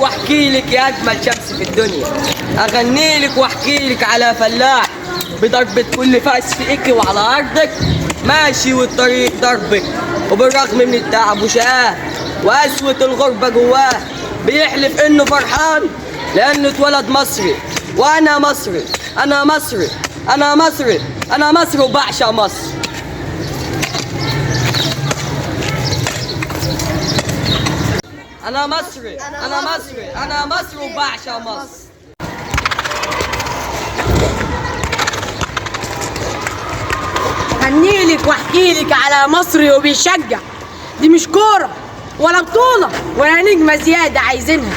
واحكي لك يا اجمل شمس في الدنيا، اغني لك واحكي لك على فلاح بضربة كل فأس فيكي وعلى ارضك ماشي والطريق ضربك، وبالرغم من التعب وشقاه وقسوة الغربة جواه بيحلف انه فرحان لانه اتولد مصري. وانا مصري، انا مصري، انا مصري، انا مصري وبعشق مصر. انا مصري، انا مصري، انا مصري وبعشق مصر. هنيلك واحكيلك على مصري وبيشجع، دي مش كورة ولا بطولة ولا نجمة زيادة عايزينها،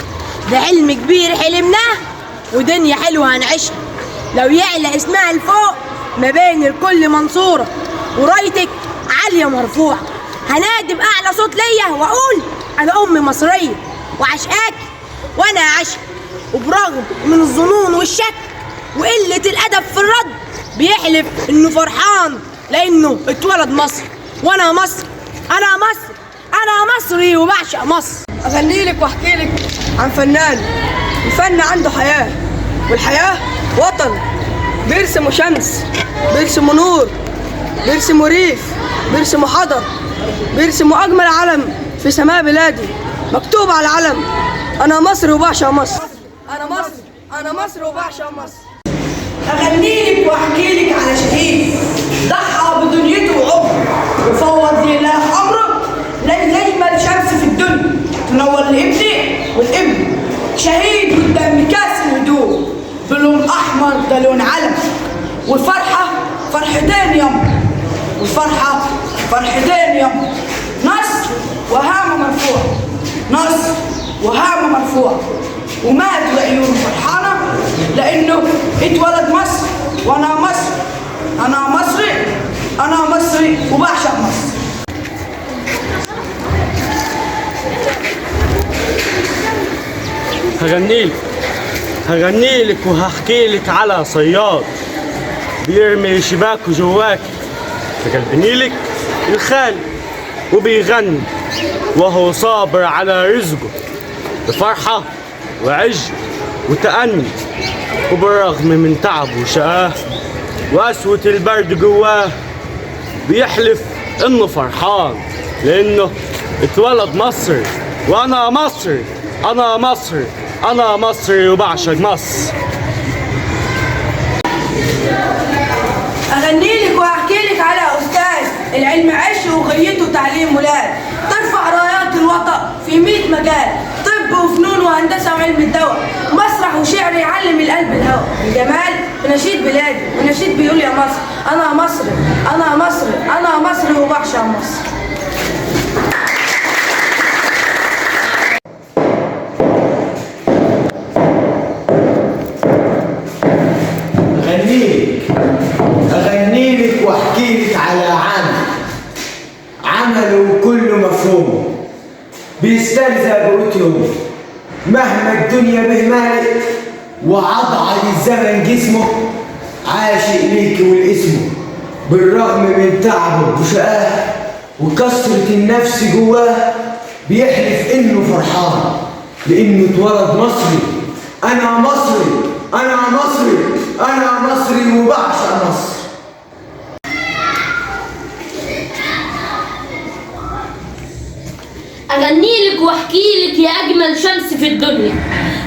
ده حلم كبير حلمناه ودنيا حلوة هنعيشها. لو يعلى اسمها لفوق ما بين الكل منصورة، ورايتك عالية مرفوعة، هنادي بأعلى صوت ليا وأقول أنا أم مصرية وعشقاك وأنا عشق. وبرغم من الظنون والشك وقلة الأدب في الرد بيحلف إنه فرحان لأنه اتولد مصر. وأنا مصر، أنا مصر، أنا مصري وبعشق مصر. اغني لك واحكي لك عن فنان الفن عنده حياة، والحياة وطن بيرسموا شمس، بيرسموا نور، بيرسموا ريف، بيرسموا حضر، بيرسموا أجمل علم في سماء بلادي مكتوب على العلم أنا مصر وبعشق مصر. أنا مصر، أنا مصر وبعشق مصر. أغني لك واحكي لك على شهيد ضحى بدنيته وعمره وفوض لله أمره لأجمل شمس في الدنيا تنور لابني والابن، شهيد قدام كاس الهدوء بلون أحمر ده لون علم، والفرحة فرحتين يم، والفرحة فرحتين يم، نصر وهامه مرفوع، نصر وهامه مرفوع، ومات عيونه فرحانة لأنه اتولد مصر. وأنا مصر، أنا مصري، أنا مصري وبعشق مصر. هغني لك وهحكي لك على صياد بيرمي شباكه جواك، هغني لك الخال وبيغني وهو صابر على رزقه بفرحة وعج وتأني، وبالرغم من تعب وشقاه وقسوة البرد جواه بيحلف انه فرحان لانه اتولد مصري. وانا مصري، انا مصري، انا مصري وبعشق مصر. أغني لك وأحكي لك على أستاذ العلم عش وغيته تعليم ولاد، ترفع رايات الوطن في 100 مجال، طب وفنون وهندسة وعلم الدواء، مسرح وشعر يعلم القلب الهوى، الجمال ونشيد بلادي ونشيد بيقول يا مصر أنا مصري، أنا مصري، أنا مصري وبعشق مصر. أغني لك واحكي لك على عمله كله مفهوم، بيستلزم بروتيوم مهما الدنيا به مالك، وعضعض الزمن جسمه عاشق ليك والاسمه، بالرغم من تعبه وشقاه وكسرة النفس جواه بيحلف انه فرحان لانه اتولد مصري. انا مصري، انا مصري، انا مصري وبعشق مصر. أغني لك واحكي لك يا أجمل شمس في الدنيا،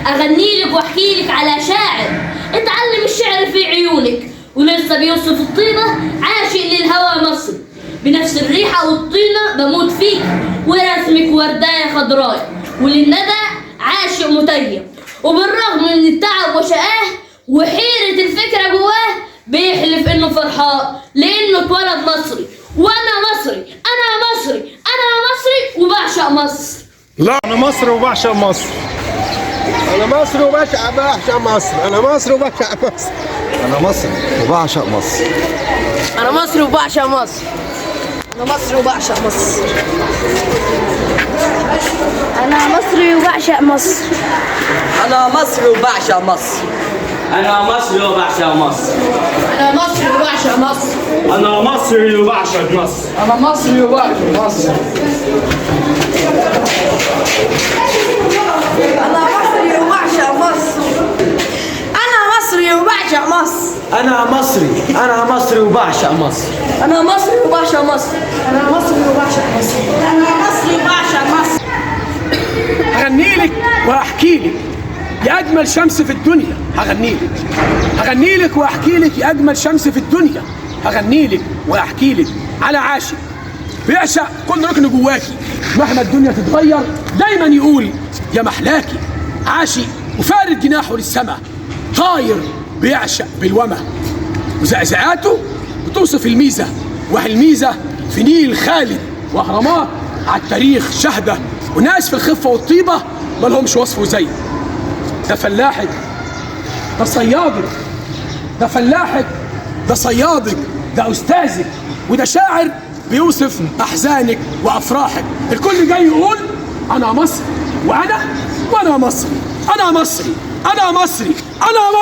أغني لك واحكي لك على شاعر اتعلم الشعر في عيونك ولسه بيوصف الطيبة عاشق للهوى مصري، بنفس الريحة والطينة بموت فيك ورسمك ورداية خضراء، وللندى عاشق متيم، وبالرغم من التعب وشقاه وحيرة الفكرة جواه بيحلف إنه فرحان لأنه اتولد مصري. وأنا مصري، أنا مصري، أنا مصري وبعشق مصر. لا أنا مصري وبعشق مصر. أنا مصري وبعشق مصر. أنا مصري وبعشق مصر. أنا مصري وبعشق مصر. أنا مصري وبعشق مصر. أنا مصري وبعشق مصر. أنا مصري وبعشق مصر. أنا مصري وبعشق مصر. انا مصري وبعشق مصر. أنا مصري وبعشق مصر. انا مصري وبعشق مصر. أنا مصري وبعشق مصر. أنا مصري أنا مصري وبعشق مصر. انا مصري وبعشق مصر. انا مصري وبعشق مصر. انا مصري وبعشق مصر. هغني لك واحكي لك يا اجمل شمس في الدنيا. هغني لك واحكي لك يا اجمل شمس في الدنيا. هغني لك واحكي لك على عاشق بيعشق كل ركن جواكي، مهما الدنيا تتغير دايما يقول يا محلاكي. عاشق وفارد جناحه للسما، طاير بيعشق بالوما، وزعزعاته بتوصف الميزه، وهي الميزه في نيل خالد واهرامات على التاريخ شهده، وناس في الخفه والطيبه مالهمش وصفه زي ده. فلاحك ده صيادك، ده فلاحك ده صيادك، ده استاذك، وده شاعر بيوصف احزانك وافراحك. الكل جاي يقول انا مصري وانا مصري، انا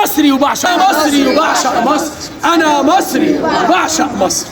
مصري وبعشق مصر، انا مصري وبعشق مصر، انا مصري وبعشق مصر.